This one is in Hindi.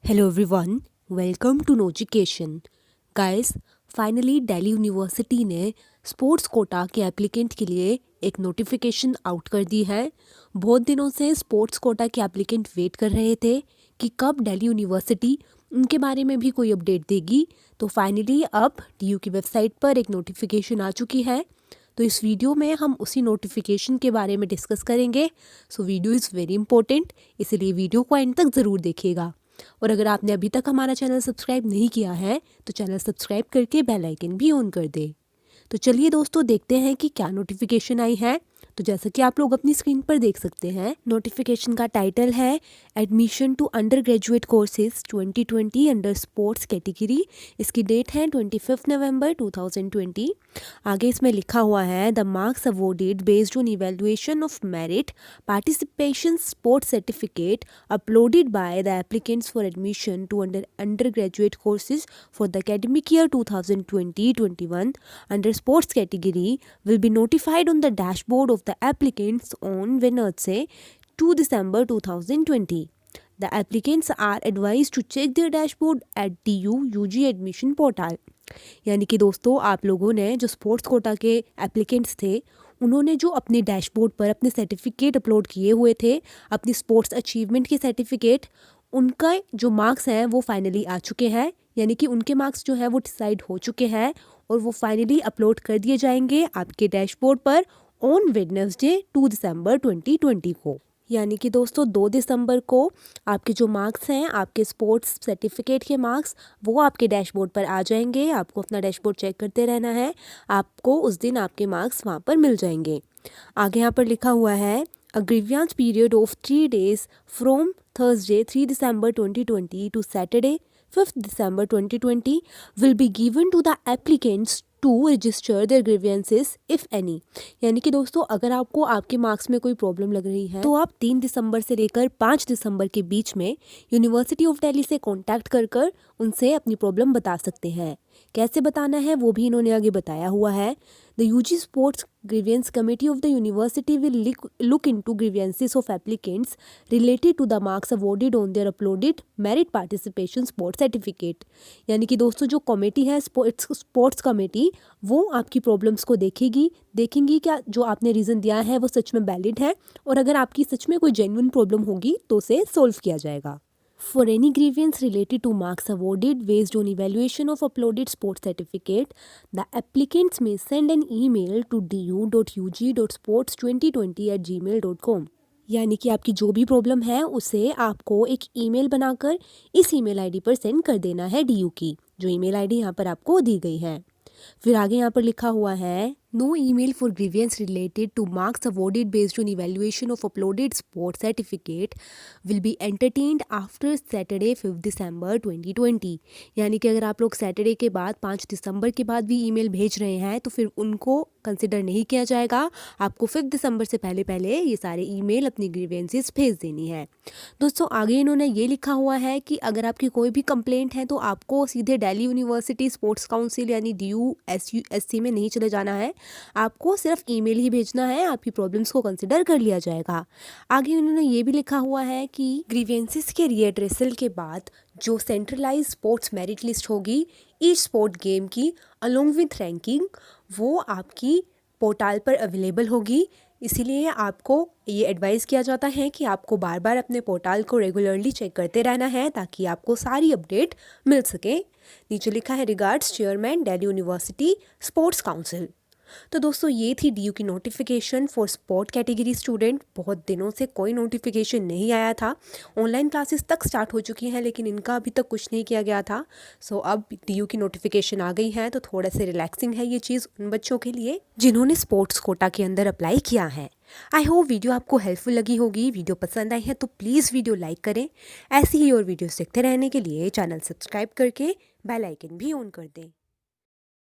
Hello everyone, welcome to Notification. Guys, finally Delhi university ने स्पोर्ट्स कोटा के एप्लीकेंट के लिए एक नोटिफिकेशन आउट कर दी है। बहुत दिनों से स्पोर्ट्स कोटा के एप्लीकेंट वेट कर रहे थे कि कब दिल्ली यूनिवर्सिटी उनके बारे में भी कोई अपडेट देगी। तो फाइनली अब डीयू की वेबसाइट पर एक नोटिफिकेशन आ चुकी है। तो इस वीडियो में हम उसी नोटिफिकेशन के बारे में डिस्कस करेंगे। So video is very important, इसलिए वीडियो को एंड तक ज़रूर देखिएगा। और अगर आपने अभी तक हमारा चैनल सब्सक्राइब नहीं किया है तो चैनल सब्सक्राइब करके बेल आइकन भी ऑन कर दे। तो चलिए दोस्तों देखते हैं कि क्या नोटिफिकेशन आई है। तो जैसा कि आप लोग अपनी स्क्रीन पर देख सकते हैं, नोटिफिकेशन का टाइटल है admission to undergraduate courses 2020 under sports category. इसकी डेट है 25 नवंबर 2020। आगे इसमें लिखा हुआ है the marks awarded based on evaluation of merit participation sports certificate uploaded by the applicants for admission to undergraduate courses for the academic year 2020-21 under sports category will be notified on the dashboard of the applicants on Wednesday 2 December 2020. The applicants are advised to check their dashboard at DU UG admission portal. यानी कि दोस्तों आप लोगों ने जो स्पोर्ट्स कोटा के एप्लीकेंट्स थे उन्होंने जो अपने डैशबोर्ड पर अपने सर्टिफिकेट अपलोड किए हुए थे, अपनी स्पोर्ट्स अचीवमेंट के सर्टिफिकेट, उनका जो मार्क्स हैं वो फाइनली आ चुके हैं। यानी कि उनके मार्क्स जो है वो डिसाइड हो चुके हैं और वो फाइनली अपलोड कर दिए जाएंगे आपके डैशबोर्ड पर ऑन वेडनेसडे 2 दिसंबर 2020 को। यानी कि दोस्तों 2 दिसंबर को आपके जो मार्क्स हैं, आपके स्पोर्ट्स सर्टिफिकेट के मार्क्स, वो आपके डैशबोर्ड पर आ जाएंगे। आपको अपना डैशबोर्ड चेक करते रहना है, आपको उस दिन आपके मार्क्स वहाँ पर मिल जाएंगे। आगे यहाँ पर लिखा हुआ है a grievance period of 3 days from Thursday 3 December 2020 to Saturday 5 December 2020 will be given to the applicants to register their grievances if any. यानी कि दोस्तों अगर आपको आपके मार्क्स में कोई प्रॉब्लम लग रही है तो आप 3 दिसंबर से लेकर 5 दिसंबर के बीच में यूनिवर्सिटी ऑफ दिल्ली से कांटेक्ट कर उनसे अपनी प्रॉब्लम बता सकते हैं। कैसे बताना है वो भी इन्होंने आगे बताया हुआ है। The UG sports grievance committee of the university will look into grievances of applicants related to the marks awarded on their uploaded merit participation sports certificate. यानी कि दोस्तों जो कमेटी है स्पोर्ट्स कमेटी, वो आपकी प्रॉब्लम्स को देखेंगी क्या जो आपने रीज़न दिया है वो सच में वैलिड है, और अगर आपकी सच में कोई जेन्युइन प्रॉब्लम होगी तो उसे सोल्व किया जाएगा। For any grievance related to marks awarded based on evaluation of uploaded sports certificate, the applicants may send an email to du.ug.sports2020@gmail.com। यानी कि आपकी जो भी प्रॉब्लम है उसे आपको एक ईमेल बनाकर इस ईमेल आईडी पर सेंड कर देना है डीयू की, जो ईमेल आईडी यहाँ पर आपको दी गई है। फिर आगे यहाँ पर लिखा हुआ है no email for grievance related to marks awarded based on evaluation of uploaded sports certificate will be entertained after Saturday 5 December 2020। यानी कि अगर आप लोग सैटरडे के बाद 5 दिसंबर के बाद भी ईमेल भेज रहे हैं तो फिर उनको कंसिडर नहीं किया जाएगा। आपको 5 दिसंबर से पहले ये सारे ईमेल अपनी ग्रीवेंसेस भेज देनी है। दोस्तों आगे इन्होंने ये लिखा हुआ है कि अगर आपकी कोई भी कंप्लेंट है तो आपको सीधे दिल्ली यूनिवर्सिटी स्पोर्ट्स काउंसिल यानी DU SC में नहीं चले जाना है, आपको सिर्फ ईमेल ही भेजना है, आपकी प्रॉब्लम्स को कंसिडर कर लिया जाएगा। आगे उन्होंने ये भी लिखा हुआ है कि ग्रीवेंसेस के रीएड्रेसल के बाद जो सेंट्रलाइज स्पोर्ट्स मेरिट लिस्ट होगी ईच स्पोर्ट गेम की अलोंग विथ रैंकिंग, वो आपकी पोर्टल पर अवेलेबल होगी। इसीलिए आपको ये एडवाइस किया जाता है कि आपको बार बार अपने पोर्टल को रेगुलरली चेक करते रहना है ताकि आपको सारी अपडेट मिल सके। नीचे लिखा है regards chairman Delhi university sports council. तो दोस्तों ये थी डीयू की notification for sport category student. बहुत दिनों से कोई नोटिफिकेशन नहीं आया था। ऑनलाइन क्लासेस तक स्टार्ट हो चुकी हैं लेकिन इनका अभी तक कुछ नहीं किया गया था। सो अब डीयू की नोटिफिकेशन आ गई है तो थोड़ा सा रिलैक्सिंग है ये चीज़ उन बच्चों के लिए जिन्होंने स्पोर्ट्स कोटा के अंदर अप्लाई किया है। आई होप वीडियो आपको हेल्पफुल लगी होगी। वीडियो पसंद आई है तो प्लीज़ वीडियो लाइक करें। ऐसी ही और वीडियोस देखते रहने के लिए चैनल सब्सक्राइब करके बेल आइकन भी ऑन कर दें।